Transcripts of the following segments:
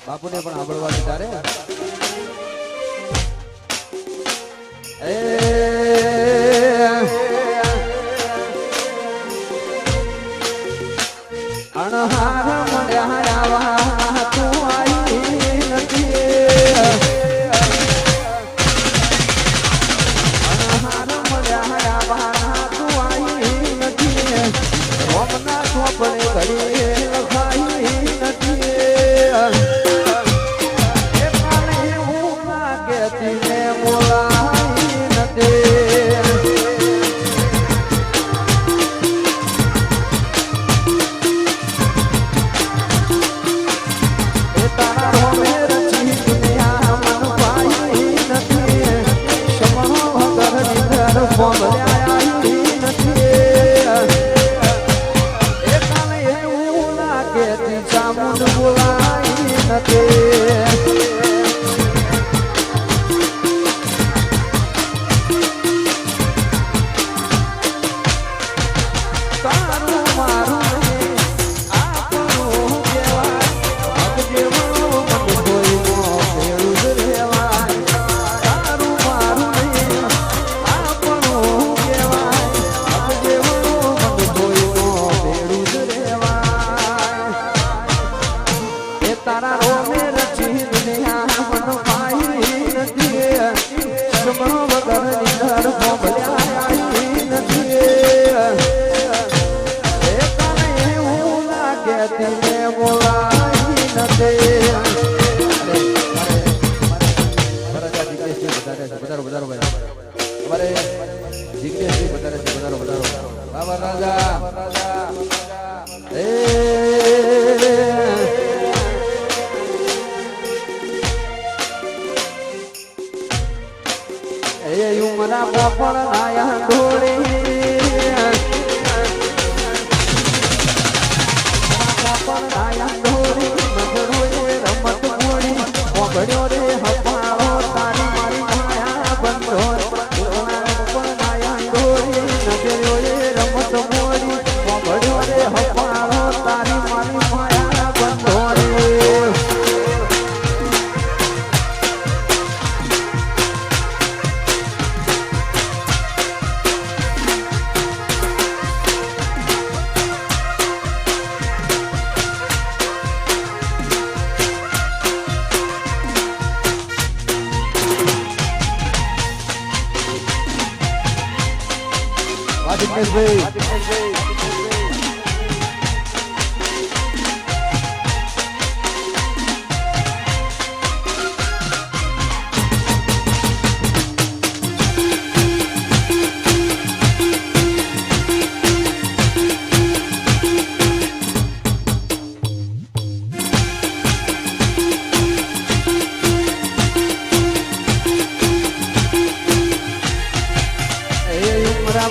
બાપુને પણ સાંભળવા ત્યારે અણહાર મળ્યા તું આવી નથી અણહાર મળ્યા તું આવી નથી રોમના ચોપડે ઘડી લખાઈ નથી તારા રોમે રચી દુનિયા મન પાઈ નથી સમરો વગર નિધર ભોગલ્યા નથી એ તને એવું લાગે તેને બોલાઈ નથી વધારો અમારે જિજ્ઞેશજી વધારે છે વધારો બાબા રાજા એ ઉમરા પોપળ નાયા ઢોળી પોપળ નાયા ઢોળી મગડોએ રમત ઘોડી ઓગડ્યો રે હપાળો તારી મારી માયા બંધો પોપળ નાયા ઢોળી નગર્યો રે રમત ઘોડી ઓગડ્યો રે હપાળો તારી મારી માયા બંધો રે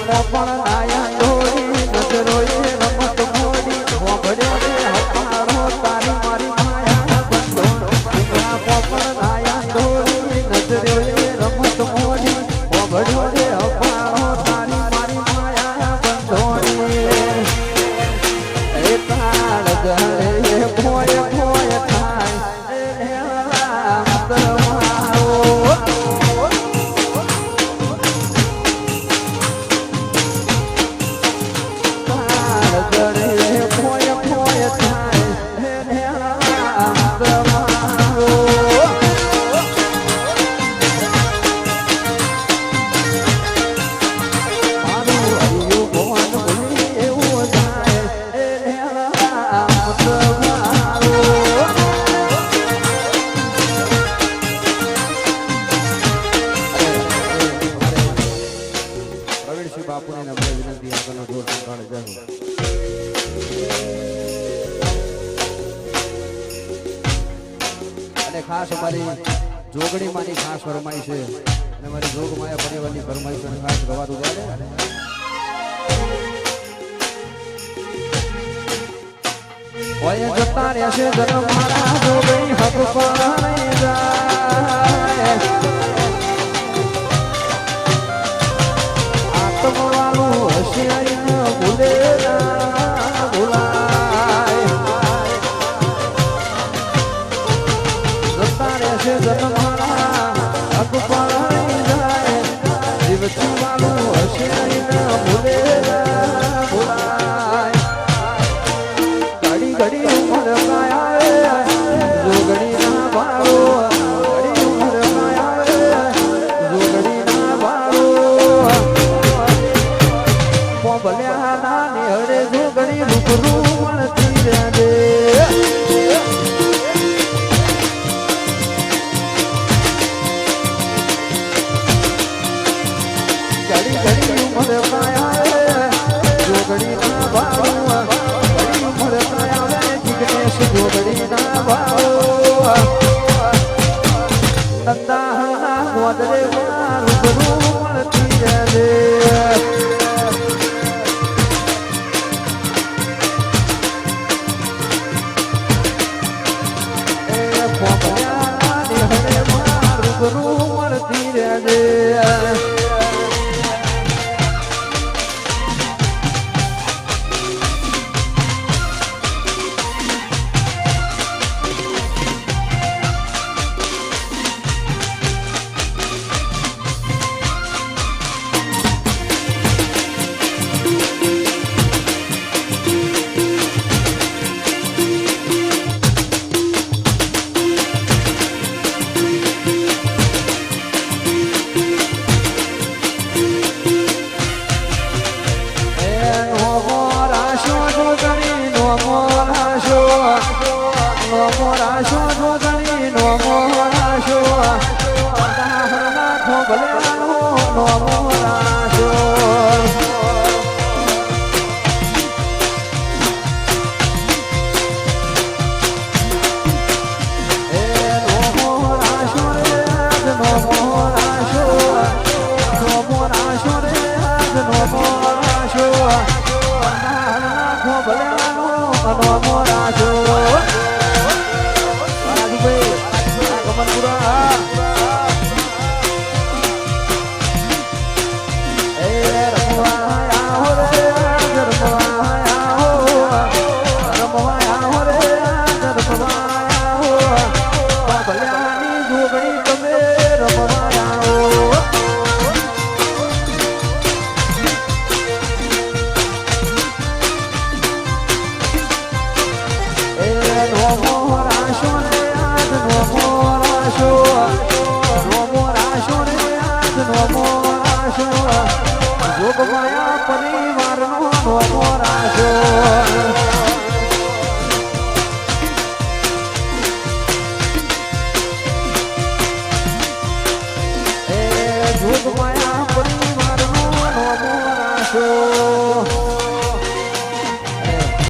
પોપળ નાયા ઢોળી નજરોએ રમત ઘોડી ઓગડ્યો રે હપાળો તારી મારી માયા બંધો પોપળ નાયા ઢોળી નજરોએ રમત ઘોડી ઓગડ્યો રે હપાળો તારી મારી માયા બંધો એ તાળ ગળે ભોય ભોય થાય ખાસ અમારી જોગણી માની ખાસ ફરમાઈ છે અને અમારી જોગ માયા પરિવારની ફરમાઈ છે ખાસ ગવાતું જાય ઓય જતા રહેશે જન્મ મારા જોગણી હક પર નહીં જાય આત્મવાળું હશિયારી ન ભૂલે ના ભૂલાય જતા રહેશે જન્મ મારા હક પર નહીં જાય જીવતું વાળું હશિયારી ન ભૂલે ના ભૂલાય ઘડી ઉમર કાયા જોગણી ના બાળો ઘડી ઉમર કાયા જોગણી ના બાળો પોબલ્યા ના નિહળે જોગણી રૂપરૂ મળતી રહે ઘડી ઉમર કાયા જોગણી ના બાળો જોગડી ના ભાવો નંદા ગોદરે રૂબરૂ મળતી રહે એ પોપયા નિહળે રૂબરૂ મળતી રહે નોમો રાશો જોગણી નોમો રાશો નાખો ભલે નોમો રાશો જોગમાયા પરિવારનો નોમો રાશો જોગમાયા પરિવારનો નોમો રાશો